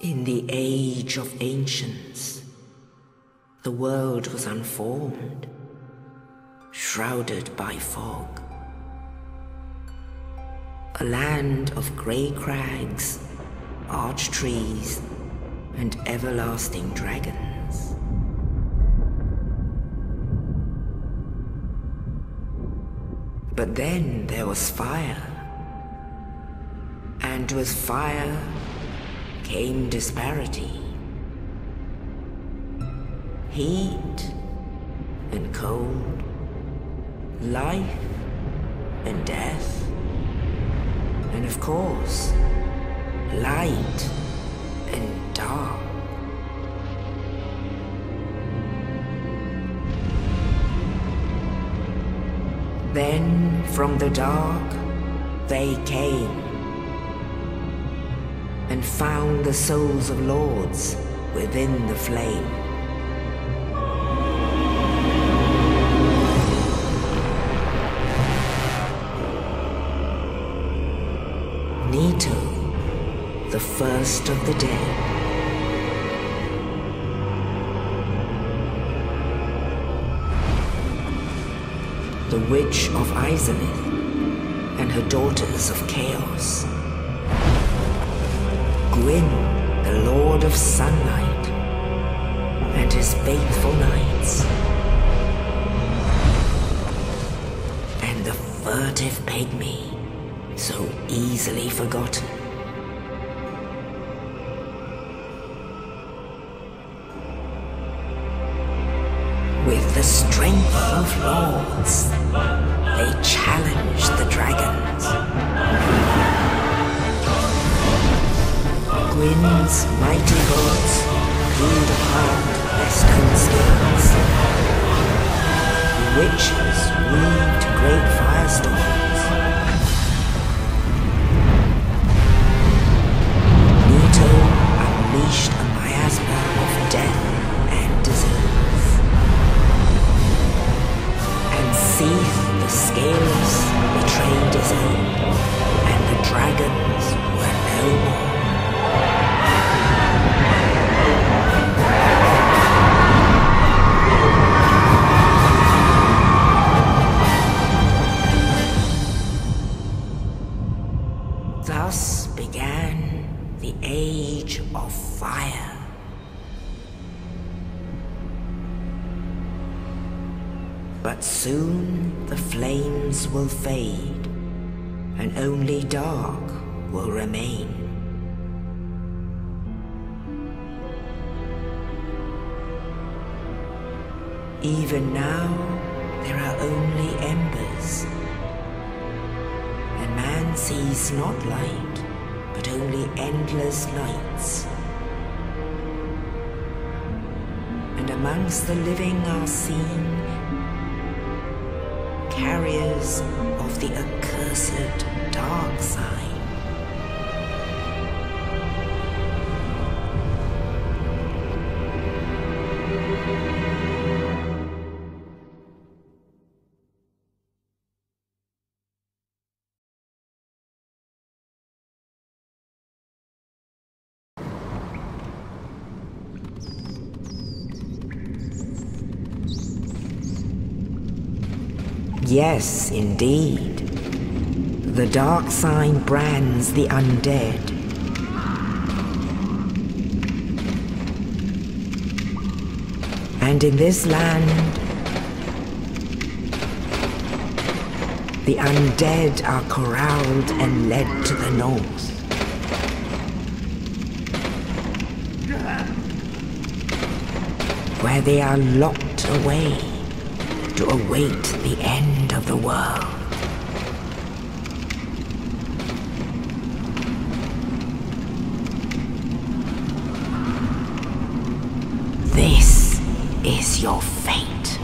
In the age of ancients, the world was unformed, shrouded by fog. A land of grey crags, arch trees, and everlasting dragons. But then there was fire, and with fire came disparity. Heat and cold, life and death, and of course, light and dark. Then from the dark they came and found the souls of lords within the flame. Nito, the first of the dead. The Witch of Asylum and her daughters of chaos. Gwyn, the Lord of Sunlight, and his faithful knights. And the furtive pygmy, so easily forgotten. With the strength of lords, they challenged the dragons. Gwyn's mighty gods peeled apart their stone skills. The witches weaved great firestorms. Nito unleashed a miasma of death and disease. And Seath the Scaleless betrayed his own, and the dragons were no more. Thus began the Age of Fire. But soon the flames will fade, and only dark will remain. Even now, there are only embers. And man sees not light, but only endless nights. And amongst the living are seen carriers of the accursed dark side. Yes, indeed. The dark sign brands the undead. And in this land, the undead are corralled and led to the north. Where they are locked away to await the end of the world. This is your fate.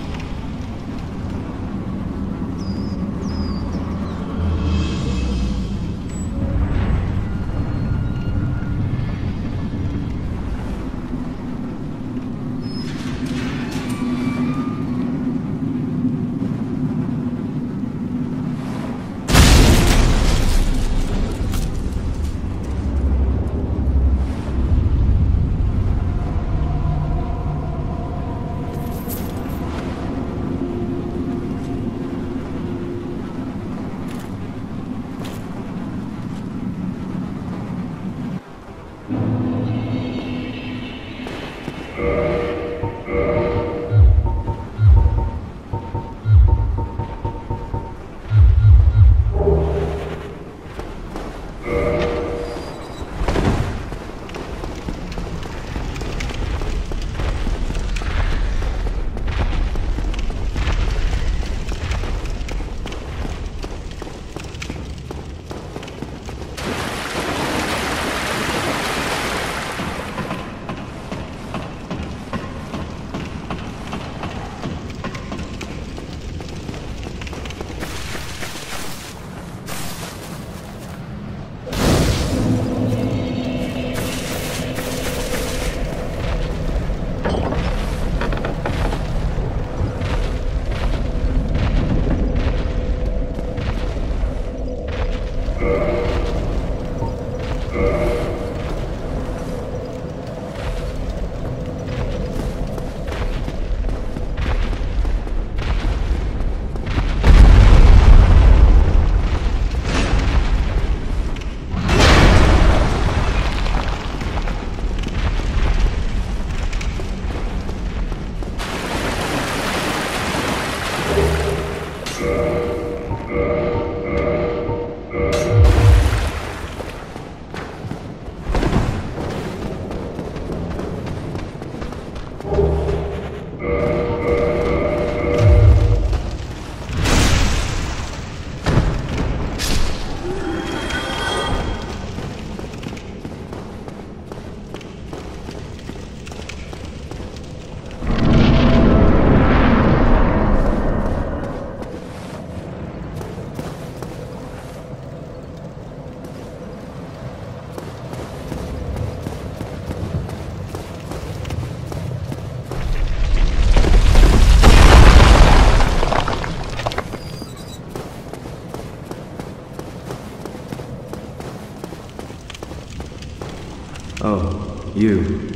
Oh, you.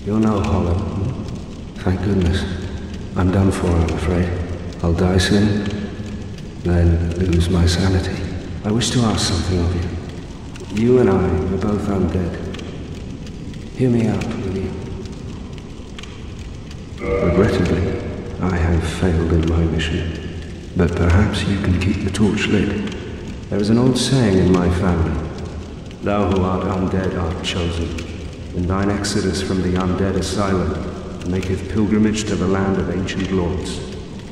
You're no hollow. Thank goodness. I'm done for, I'm afraid. I'll die soon, then lose my sanity. I wish to ask something of you. You and I are both undead. Hear me out, will you? Regrettably, I have failed in my mission, but perhaps you can keep the torch lit. There is an old saying in my family. Thou who art undead art chosen. In thine exodus from the undead asylum, maketh pilgrimage to the land of ancient lords.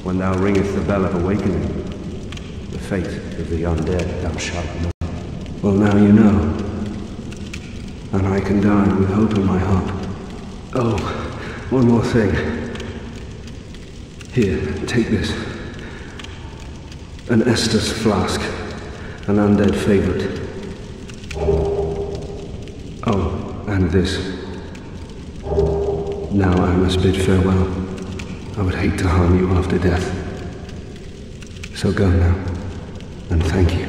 When thou ringeth the bell of awakening, the fate of the undead thou shalt know. Well, now you know. And I can die with hope in my heart. Oh, one more thing. Here, take this. An Estus flask, an undead favorite. Oh, and this. Now I must bid farewell. I would hate to harm you after death. So go now, and thank you.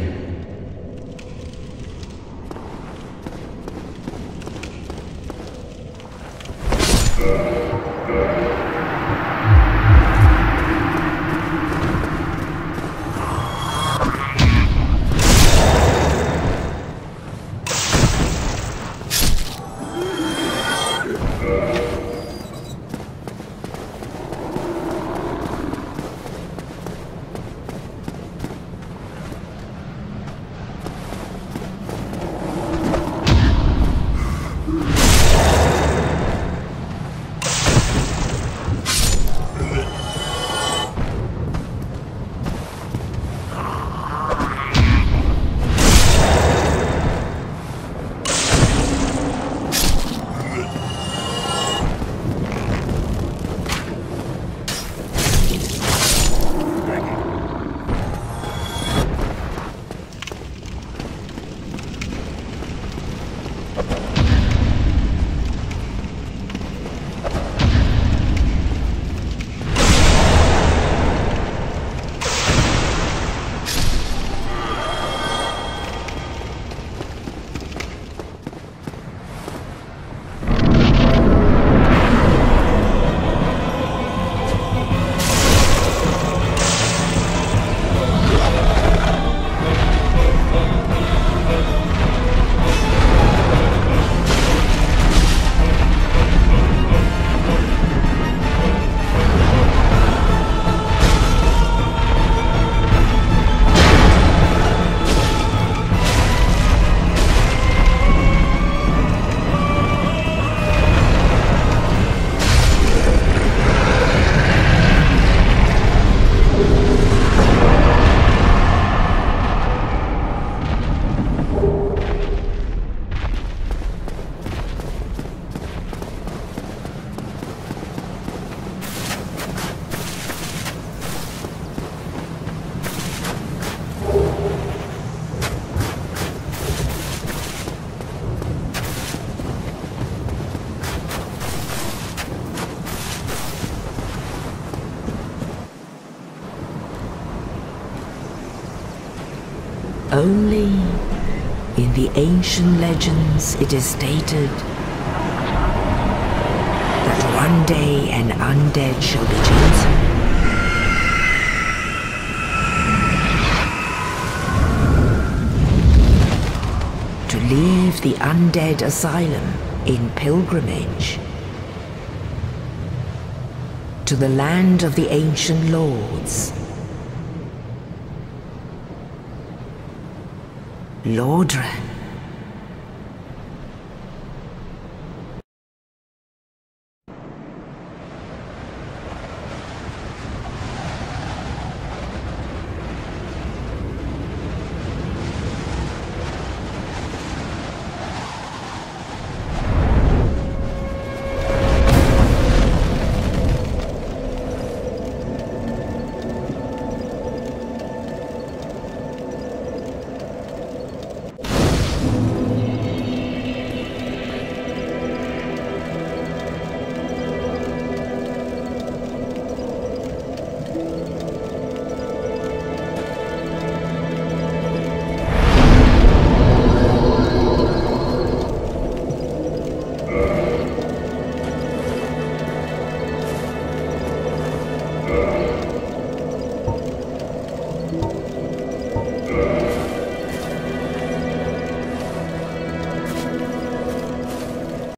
Only in the ancient legends it is stated that one day an undead shall be chosen. To leave the undead asylum in pilgrimage to the land of the ancient lords. Lordran